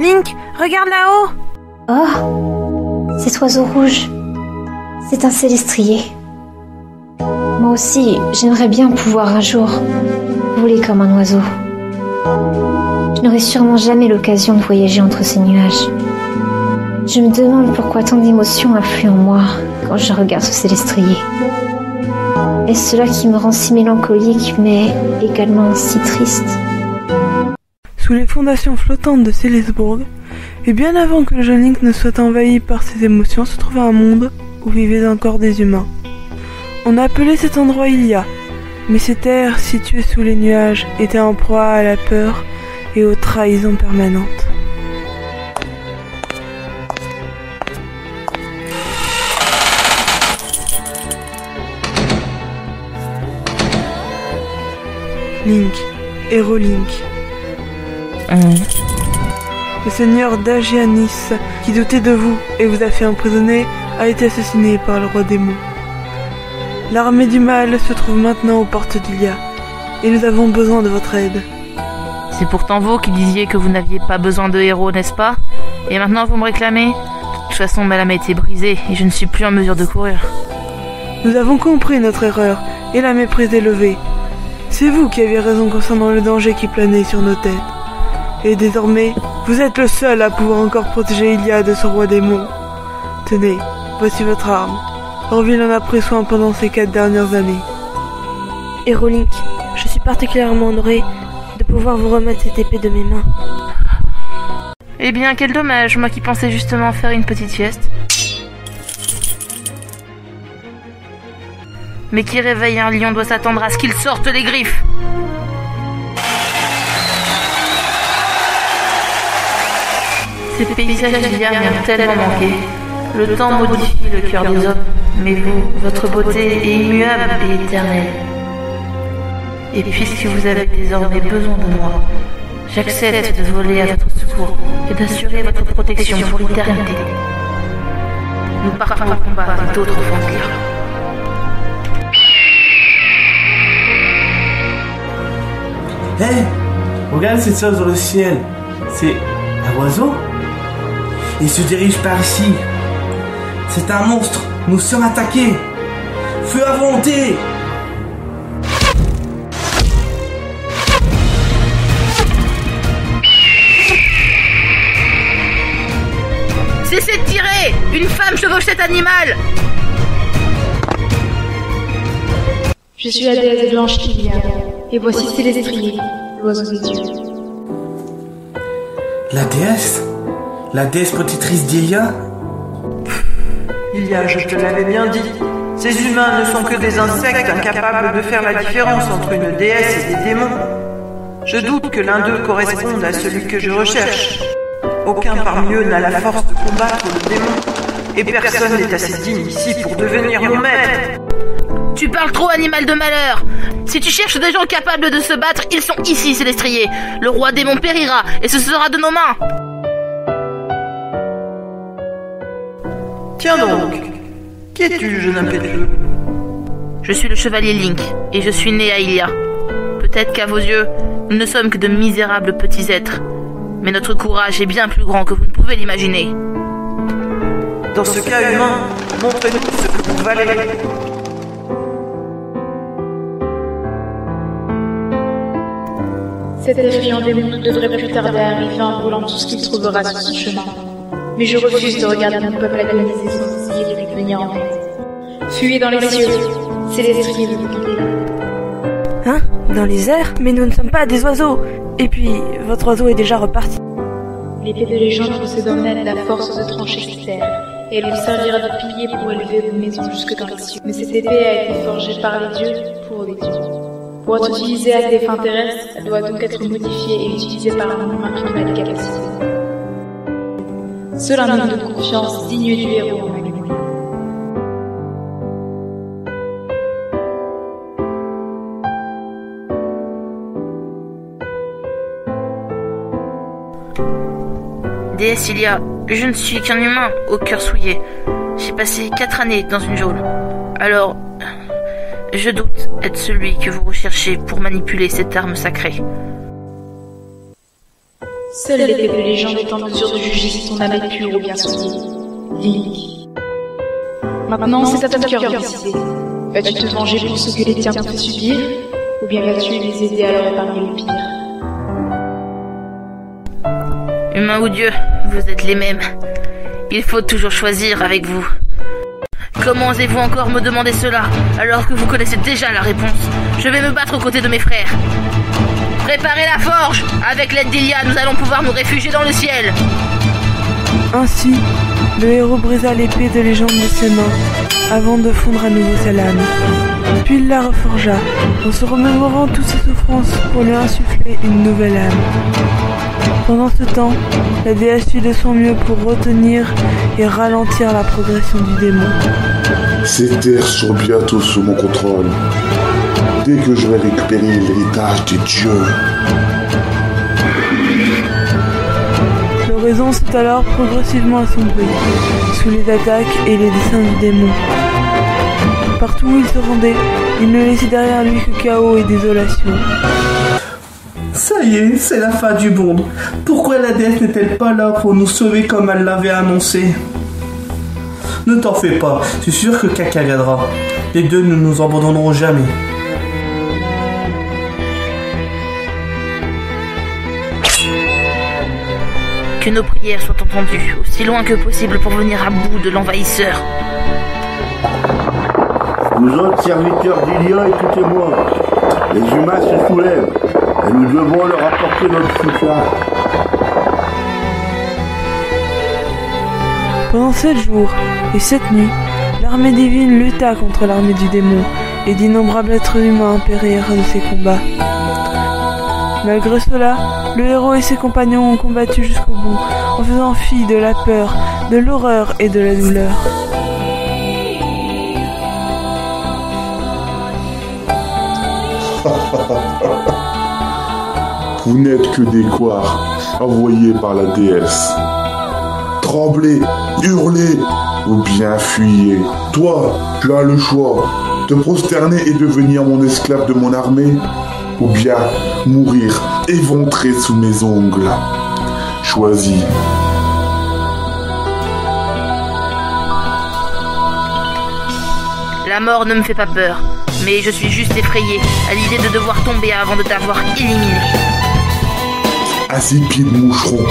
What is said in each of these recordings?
Link, regarde là-haut. Oh, cet oiseau rouge, c'est un célestrier. Moi aussi, j'aimerais bien pouvoir un jour voler comme un oiseau. Je n'aurai sûrement jamais l'occasion de voyager entre ces nuages. Je me demande pourquoi tant d'émotions affluent en moi quand je regarde ce célestrier. Est-ce cela qui me rend si mélancolique, mais également si triste? Sous les fondations flottantes de Célesbourg, et bien avant que le jeune Link ne soit envahi par ses émotions, se trouvait un monde où vivaient encore des humains. On appelait cet endroit Hylia, mais ces terres situées sous les nuages étaient en proie à la peur et aux trahisons permanentes. Link, héros Link. Le seigneur d'Agianis, qui doutait de vous et vous a fait emprisonner, a été assassiné par le roi démon. L'armée du mal se trouve maintenant aux portes d'Hylia, et nous avons besoin de votre aide. C'est pourtant vous qui disiez que vous n'aviez pas besoin de héros, n'est-ce pas? Et maintenant vous me réclamez? De toute façon, ma lame a été brisée et je ne suis plus en mesure de courir. Nous avons compris notre erreur, et la méprise est levée. C'est vous qui aviez raison concernant le danger qui planait sur nos têtes. Et désormais, vous êtes le seul à pouvoir encore protéger Hylia de ce roi démon. Tenez, voici votre arme. Orville en a pris soin pendant ces 4 dernières années. Héros Link, je suis particulièrement honoré de pouvoir vous remettre cette épée de mes mains. Eh bien, quel dommage, moi qui pensais justement faire une petite sieste. Mais qui réveille un lion doit s'attendre à ce qu'il sorte les griffes. Ces paysages d'Hylia m'ont tellement manqué. Le temps modifie le cœur des hommes, mais vous, votre beauté est immuable et éternelle. Et puisque vous avez désormais besoin de moi, j'accepte de voler à votre secours et d'assurer votre protection pour l'éternité. Nous partons au combat avec d'autres Fangir. Hey, regarde cette chose dans le ciel. C'est un oiseau. Il se dirige par ici. C'est un monstre. Nous sommes attaqués. Feu à volonté. Cessez de tirer! Une femme chevauche cet animal! Je suis la déesse blanche Hylia, et voici Célestrier, l'oiseau des dieux. La déesse? La déesse protectrice d'Hylia? Hylia, je te l'avais bien dit. Ces humains ne sont que des insectes incapables de faire la différence entre une déesse et des démons. Je doute que l'un d'eux corresponde à celui que je recherche. Aucun parmi eux n'a la force de combattre le démon, et personne n'est assez digne ici pour devenir mon maître. Tu parles trop, animal de malheur! Si tu cherches des gens capables de se battre, ils sont ici, Célestrier. Le roi démon périra, et ce sera de nos mains. Tiens donc, qui es-tu, jeune impétueux? Je suis le chevalier Link, et je suis né à Hylia. Peut-être qu'à vos yeux, nous ne sommes que de misérables petits êtres. Mais notre courage est bien plus grand que vous ne pouvez l'imaginer. Dans ce cas humain, montrez-nous ce que vous valez. Cet effrayant démon ne devrait plus tarder à arriver en brûlant tout ce qu'il trouvera sur son chemin. Mais je refuse de regarder mon peuple agonisé sans essayer de lui venir en aide. Fuyez dans les cieux, Célestrier veut vous guider. Hein? Dans les airs? Mais nous ne sommes pas des oiseaux. Et puis, votre oiseau est déjà reparti. L'épée de légende possède en elle la force de trancher ces terres, et elle vous servira de pilier pour élever vos maisons jusque dans les cieux. Mais cette épée a été forgée par les dieux pour les dieux. Pour être utilisée à des fins terrestres, elle doit donc être modifiée et utilisée par un humain qui n'a les capacités. Seul un homme de confiance digne du héros en a les moyens. Déesse Hylia, je ne suis qu'un humain au cœur souillé. J'ai passé 4 années dans une geôle. Alors, je doute être celui que vous recherchez pour manipuler cette arme sacrée. Seule l'épée de légende est en mesure de juger si ton âme est pure ou bien souillée. Link. Maintenant, c'est à ton cœur de décider. Vas-tu te venger pour ce que les tiens t'ont fait subir, ou bien vas-tu les aider à leur épargner le pire? Humain ou Dieu, vous êtes les mêmes. Il faut toujours choisir avec vous. Comment osez-vous encore me demander cela, alors que vous connaissez déjà la réponse? Je vais me battre aux côtés de mes frères. Préparez la forge! Avec l'aide d'Ilia, nous allons pouvoir nous réfugier dans le ciel! Ainsi, le héros brisa l'épée de légende de ses mains, avant de fondre à nouveau sa lame. Puis il la reforgea, en se remémorant toutes ses souffrances pour lui insuffler une nouvelle âme. Pendant ce temps, la déesse fit de son mieux pour retenir et ralentir la progression du démon. Ces terres sont bientôt sous mon contrôle. Dès que j'aurai récupéré l'héritage des dieux. L'horizon s'est alors progressivement assombri, sous les attaques et les dessins du démon. Partout où il se rendait, il ne laissait derrière lui que chaos et désolation. Ça y est, c'est la fin du monde. Pourquoi la déesse n'est-elle pas là pour nous sauver comme elle l'avait annoncé? Ne t'en fais pas, je suis sûr que Kaka viendra. Les deux ne nous abandonneront jamais. Que nos prières soient entendues, aussi loin que possible pour venir à bout de l'envahisseur. Vous autres serviteurs d'Ilia, écoutez-moi. Les humains se soulèvent et nous devons leur apporter notre soutien. Pendant 7 jours et 7 nuits, l'armée divine lutta contre l'armée du démon et d'innombrables êtres humains périrent de ces combats. Malgré cela, le héros et ses compagnons ont combattu jusqu'au bout, en faisant fi de la peur, de l'horreur et de la douleur. Vous n'êtes que des couards envoyés par la déesse. Tremblez, hurlez ou bien fuyez. Toi, tu as le choix, te prosterner et devenir mon esclave de mon armée, ou bien mourir éventré sous mes ongles. Choisis. La mort ne me fait pas peur, mais je suis juste effrayé à l'idée de devoir tomber avant de t'avoir éliminé. À 6 pieds de moucheron.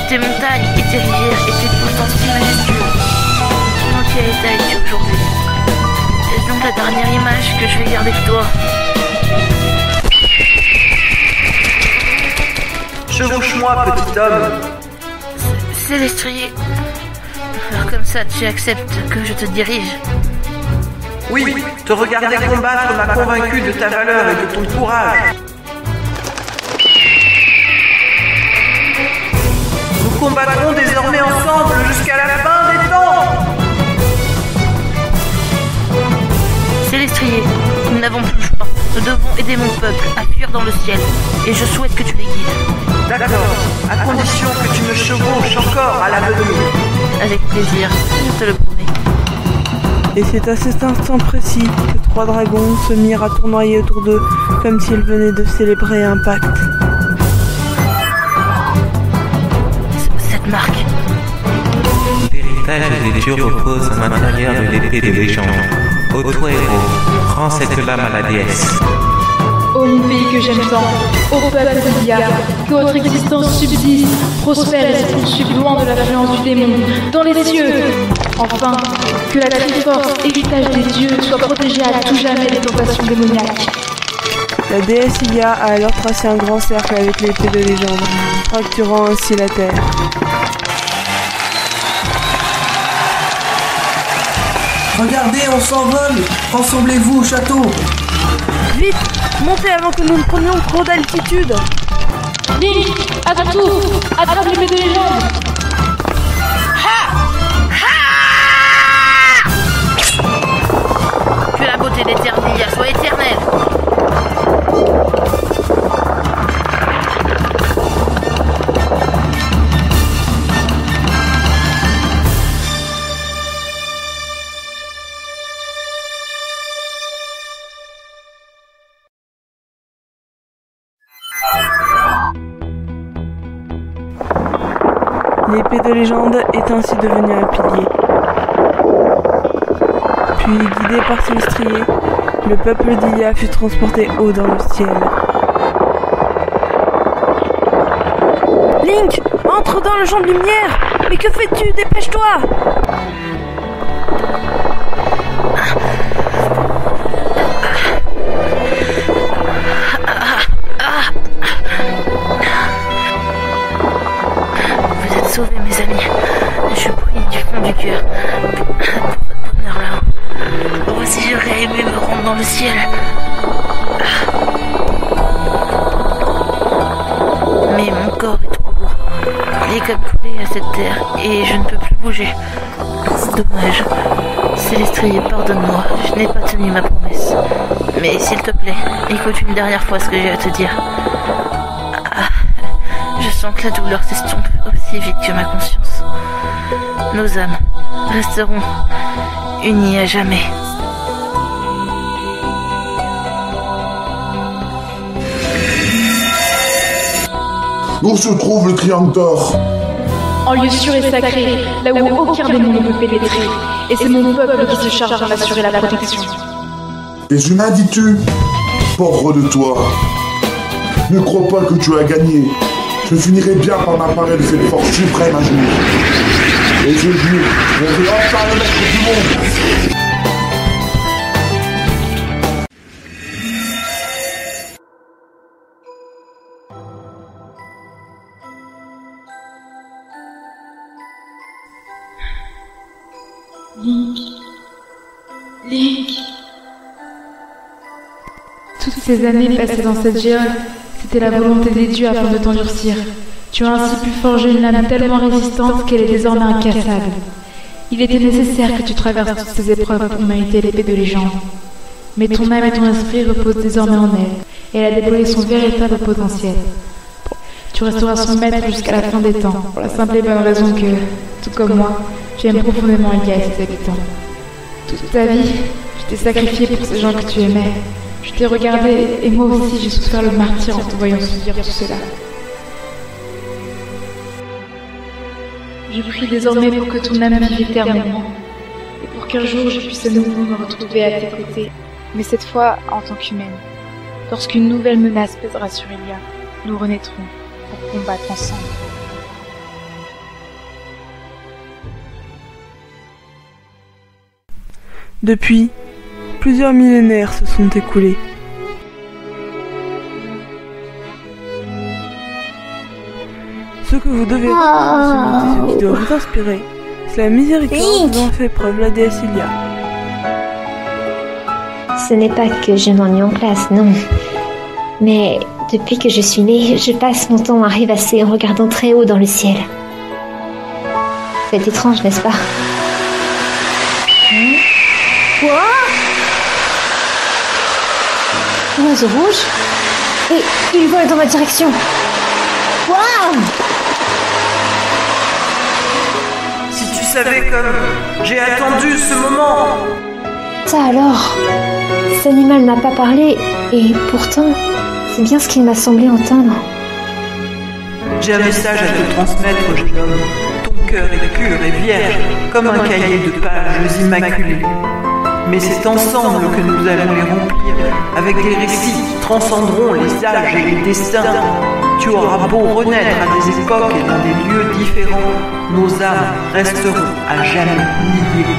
Tes montagnes et tes rivières et tes pourtant si majestueux. Dans quel état es-tu aujourd'hui? Est-ce donc la dernière image que je vais garder de toi? Chevauche-moi, petit homme. Célestrier. Alors comme ça, tu acceptes que je te dirige? Oui, te regarder combattre m'a convaincu de ta valeur et de ton courage. Nous combattrons désormais ensemble jusqu'à la fin des temps. Célestrier, nous n'avons plus le choix. Nous devons aider mon peuple à fuir dans le ciel. Et je souhaite que tu les guides. D'accord, à condition que tu me chevauches encore à l'avenir. Avec plaisir, je te le promets. Et c'est à cet instant précis que 3 dragons se mirent à tournoyer autour d'eux, comme s'ils venaient de célébrer un pacte. Cette marque. L'héritage des dieux repose à l'intérieur de l'épée des légendes. Ô toi héros, rends cette lame à la déesse. Ô mon pays que j'aime tant, ô peuple de Dia, que votre existence subsiste, prospère et se poursuive loin de l'influence du démon, dans les cieux. Enfin, que la Triforce, héritage des dieux, soit protégée à tout jamais des tentations démoniaques. La déesse Ilia a alors tracé un grand cercle avec l'épée de légende, fracturant ainsi la terre. Regardez, on s'envole! Rassemblez-vous au château! Vite! Montez avant que nous ne prenions trop d'altitude! Link, à ton tour, attrape l'épée de légende! Que la beauté d'Eternia soit éternelle. l'épée de légende est ainsi devenue un pilier. Puis, guidé par Célestrier, le peuple d'Ilia fut transporté haut dans le ciel. Link, entre dans le champ de lumière! Mais que fais-tu? Dépêche-toi! Vous êtes sauvés, mes amis. Je prie du fond du cœur pour votre bonheur là-haut. Oh, si j'aurais aimé me rendre dans le ciel. Mais mon corps est trop lourd. Il est comme collé à cette terre et je ne peux plus bouger. C'est dommage. Célestrier, pardonne-moi. Je n'ai pas tenu ma promesse. Mais s'il te plaît, écoute une dernière fois ce que j'ai à te dire. Je sens que la douleur s'estompe aussi vite que ma conscience. Nos âmes resteront unies à jamais. Où se trouve le triangle d'or? En lieu sûr et sacré, là où aucun démon ne peut pénétrer. Et c'est mon peuple qui se charge d'en assurer la protection. Les humains, dis-tu? Pauvre de toi. Ne crois pas que tu as gagné. Je finirai bien par m'emparer de cette force suprême un jour. Et je jure, je vais enfin le maître du monde. Link. Toutes ces années passées dans cette géode, c'était la volonté des dieux afin de t'endurcir. Tu as ainsi pu forger une lame tellement résistante qu'elle est désormais incassable. Il était nécessaire que tu traverses toutes ces épreuves pour mériter l'épée de légende. Mais ton âme et ton esprit reposent désormais en elle, et elle a déployé son véritable potentiel. Tu resteras son maître jusqu'à la fin des temps, pour la simple et bonne raison que, tout comme moi, tu aimes profondément Ilia et ses habitants. Toute ta vie, tu t'es sacrifié pour ces gens que tu aimais. Je t'ai regardé, et moi aussi j'ai souffert le martyre en te voyant subir tout cela. Je prie désormais pour que ton âme vive éternellement, et pour qu'un jour je puisse à nouveau me retrouver à tes côtés, mais cette fois en tant qu'humaine. Lorsqu'une nouvelle menace pèsera sur Ilia, nous renaîtrons pour combattre ensemble. Depuis, plusieurs millénaires se sont écoulés. Ce que vous devez retenir, ce qui doit vous inspirer, c'est la miséricorde dont fait preuve la déesse Ilia. Ce n'est pas que je m'ennuie en classe, non. Mais depuis que je suis née, je passe mon temps à rêvasser en regardant très haut dans le ciel. C'est étrange, n'est-ce pas? Quoi? Un oiseau rouge? Et il vole dans ma direction. Waouh! Si tu savais comme j'ai attendu ce moment. Ça alors? Cet animal n'a pas parlé, et pourtant, c'est bien ce qu'il m'a semblé entendre. J'ai un message à te transmettre, jeune homme. Ton cœur est pur et vierge, comme un cahier de pages immaculées. Mais c'est ensemble que nous allons les remplir, avec des récits qui transcenderont les âges et les destins. Tu auras beau renaître à des époques et dans des lieux différents, nos âmes resteront à jamais liées.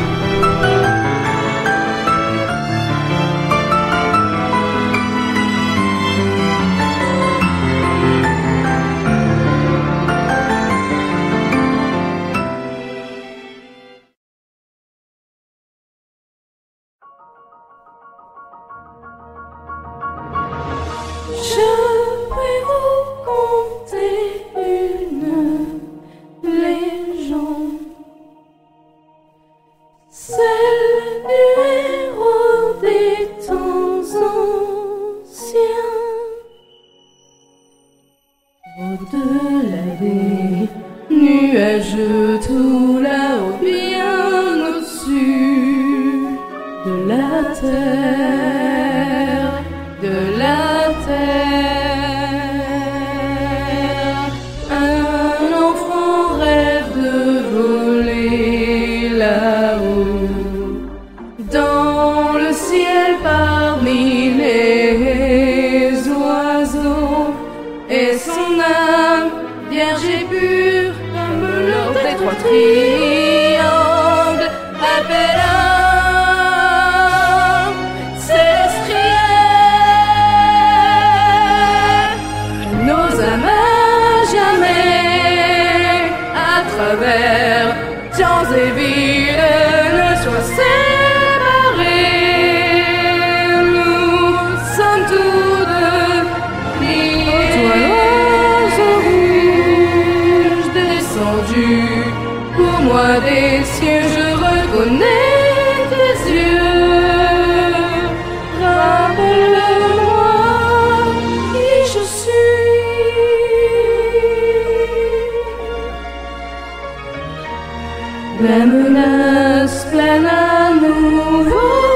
Au-delà des nuages, tout là-haut, bien au-dessus de la terre, un enfant rêve de triangle appellant célestiel. Nos âmes jamais à travers temps et villes ne soient séparées. Nous sommes tous deux liés. Toi, l'oiseau rouge descendu, pour moi des cieux, je reconnais tes yeux. Rappelle-moi qui je suis. La menace plane à nouveau.